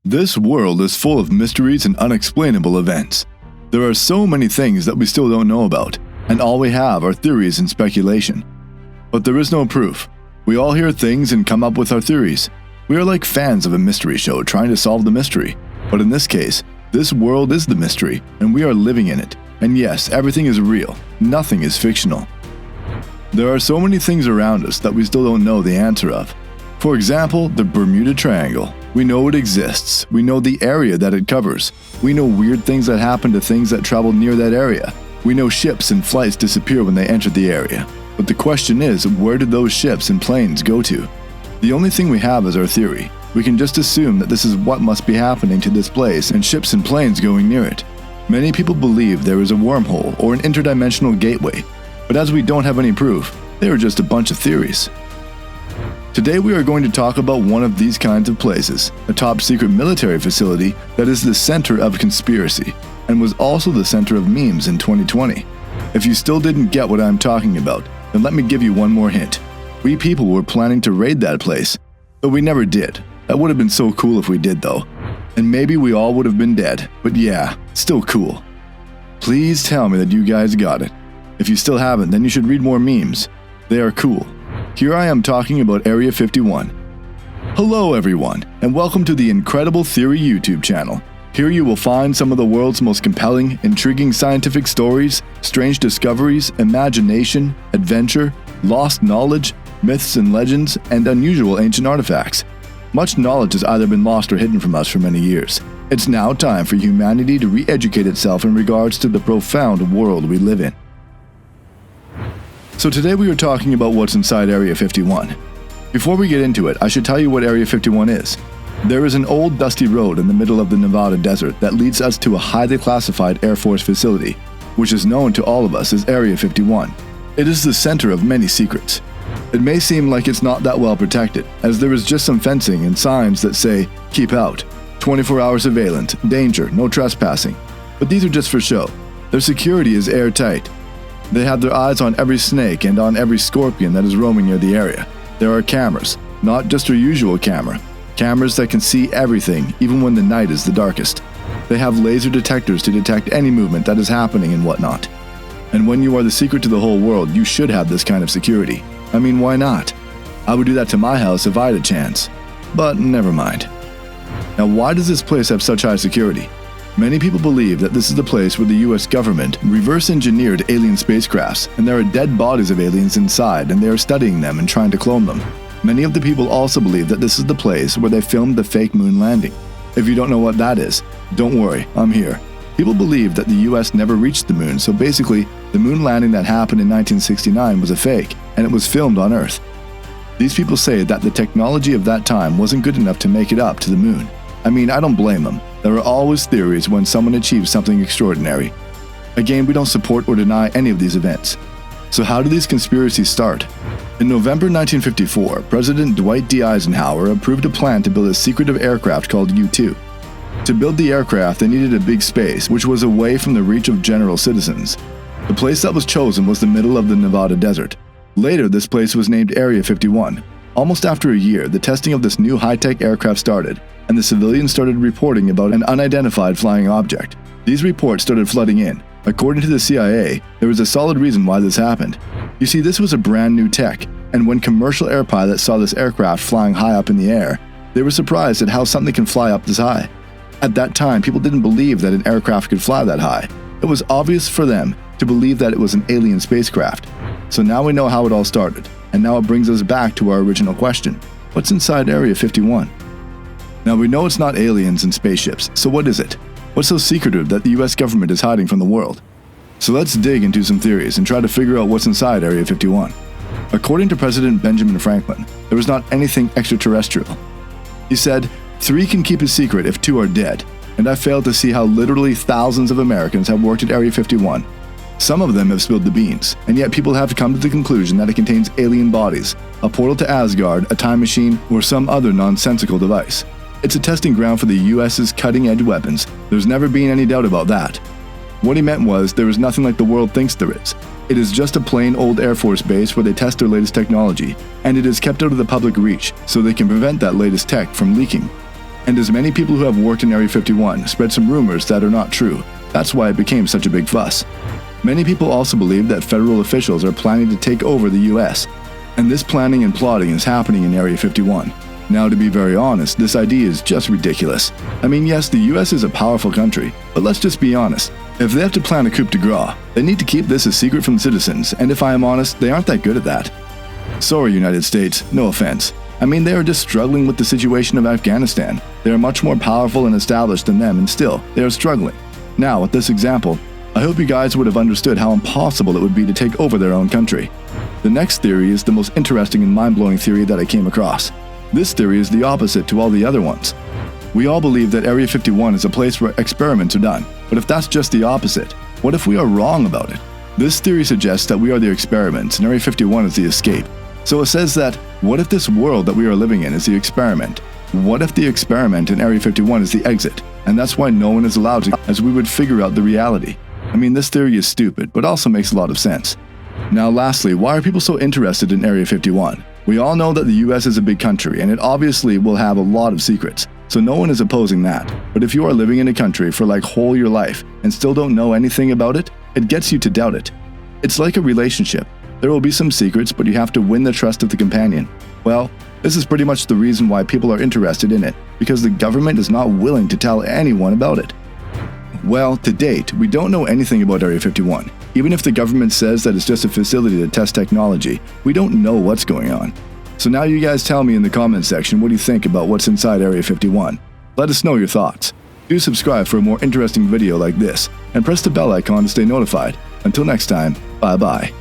This world is full of mysteries and unexplainable events. There are so many things that we still don't know about, and all we have are theories and speculation. But there is no proof. We all hear things and come up with our theories. We are like fans of a mystery show trying to solve the mystery. But in this case, this world is the mystery, and we are living in it. And yes, everything is real. Nothing is fictional. There are so many things around us that we still don't know the answer of. For example, the Bermuda Triangle. We know it exists. We know the area that it covers. We know weird things that happen to things that travel near that area. We know ships and flights disappear when they enter the area. But the question is, where did those ships and planes go to? The only thing we have is our theory. We can just assume that this is what must be happening to this place and ships and planes going near it. Many people believe there is a wormhole or an interdimensional gateway, but as we don't have any proof, they are just a bunch of theories. Today we are going to talk about one of these kinds of places, a top secret military facility that is the center of conspiracy, and was also the center of memes in 2020. If you still didn't get what I'm talking about, then let me give you one more hint. We people were planning to raid that place, but we never did. That would have been so cool if we did though. And maybe we all would have been dead, but yeah, still cool. Please tell me that you guys got it. If you still haven't, then you should read more memes. They are cool. Here I am talking about Area 51. Hello everyone, and welcome to the Incredible Theory YouTube channel. Here you will find some of the world's most compelling, intriguing scientific stories, strange discoveries, imagination, adventure, lost knowledge, myths and legends, and unusual ancient artifacts. Much knowledge has either been lost or hidden from us for many years. It's now time for humanity to re-educate itself in regards to the profound world we live in. So today we are talking about what's inside Area 51. Before we get into it, I should tell you what Area 51 is. There is an old dusty road in the middle of the Nevada desert that leads us to a highly classified Air Force facility, which is known to all of us as Area 51. It is the center of many secrets. It may seem like it's not that well protected, as there is just some fencing and signs that say, "Keep out," 24-hour surveillance, danger, no trespassing. But these are just for show. Their security is airtight. They have their eyes on every snake and on every scorpion that is roaming near the area. There are cameras, not just your usual camera. Cameras that can see everything, even when the night is the darkest. They have laser detectors to detect any movement that is happening and whatnot. And when you are the secret to the whole world, you should have this kind of security. I mean, why not? I would do that to my house if I had a chance. But never mind. Now, why does this place have such high security? Many people believe that this is the place where the US government reverse-engineered alien spacecrafts, and there are dead bodies of aliens inside, and they are studying them and trying to clone them. Many of the people also believe that this is the place where they filmed the fake moon landing. If you don't know what that is, don't worry, I'm here. People believe that the US never reached the moon, so basically, the moon landing that happened in 1969 was a fake, and it was filmed on Earth. These people say that the technology of that time wasn't good enough to make it up to the moon. I mean, I don't blame them. There are always theories when someone achieves something extraordinary. Again, we don't support or deny any of these events. So how do these conspiracies start? In November 1954, President Dwight D. Eisenhower approved a plan to build a secretive aircraft called U-2. To build the aircraft, they needed a big space, which was away from the reach of general citizens. The place that was chosen was the middle of the Nevada desert. Later, this place was named Area 51. Almost after a year, the testing of this new high-tech aircraft started, and the civilians started reporting about an unidentified flying object. These reports started flooding in. According to the CIA, there was a solid reason why this happened. You see, this was a brand new tech, and when commercial air pilots saw this aircraft flying high up in the air, they were surprised at how something can fly up this high. At that time, people didn't believe that an aircraft could fly that high. It was obvious for them to believe that it was an alien spacecraft. So now we know how it all started, and now it brings us back to our original question. What's inside Area 51? Now we know it's not aliens and spaceships, so what is it? What's so secretive that the US government is hiding from the world? So let's dig into some theories and try to figure out what's inside Area 51. According to President Benjamin Franklin, there was not anything extraterrestrial. He said, "3 can keep a secret if 2 are dead," and I fail to see how literally thousands of Americans have worked at Area 51. Some of them have spilled the beans, and yet people have come to the conclusion that it contains alien bodies, a portal to Asgard, a time machine, or some other nonsensical device. It's a testing ground for the US's cutting-edge weapons. There's never been any doubt about that. What he meant was, there is nothing like the world thinks there is. It is just a plain old Air Force base where they test their latest technology, and it is kept out of the public reach so they can prevent that latest tech from leaking. And as many people who have worked in Area 51 spread some rumors that are not true, that's why it became such a big fuss. Many people also believe that federal officials are planning to take over the US, and this planning and plotting is happening in Area 51. Now, to be very honest, this idea is just ridiculous. I mean, yes, the US is a powerful country, but let's just be honest. If they have to plan a coup de grace, they need to keep this a secret from citizens, and if I am honest, they aren't that good at that. Sorry, United States, no offense. I mean, they are just struggling with the situation of Afghanistan. They are much more powerful and established than them, and still, they are struggling. Now, with this example, I hope you guys would have understood how impossible it would be to take over their own country. The next theory is the most interesting and mind-blowing theory that I came across. This theory is the opposite to all the other ones. We all believe that Area 51 is a place where experiments are done, but if that's just the opposite, what if we are wrong about it? This theory suggests that we are the experiments and Area 51 is the escape. So it says that, what if this world that we are living in is the experiment? What if the experiment in Area 51 is the exit, and that's why no one is allowed to, as we would figure out the reality? I mean, this theory is stupid, but also makes a lot of sense. Now lastly, why are people so interested in Area 51? We all know that the US is a big country, and it obviously will have a lot of secrets, so no one is opposing that. But if you are living in a country for like whole your life and still don't know anything about it, it gets you to doubt it. It's like a relationship. There will be some secrets, but you have to win the trust of the companion. Well, this is pretty much the reason why people are interested in it, because the government is not willing to tell anyone about it. Well, to date, we don't know anything about Area 51. Even if the government says that it's just a facility to test technology, we don't know what's going on. So now you guys tell me in the comments section what you think about what's inside Area 51. Let us know your thoughts. Do subscribe for a more interesting video like this, and press the bell icon to stay notified. Until next time, bye bye.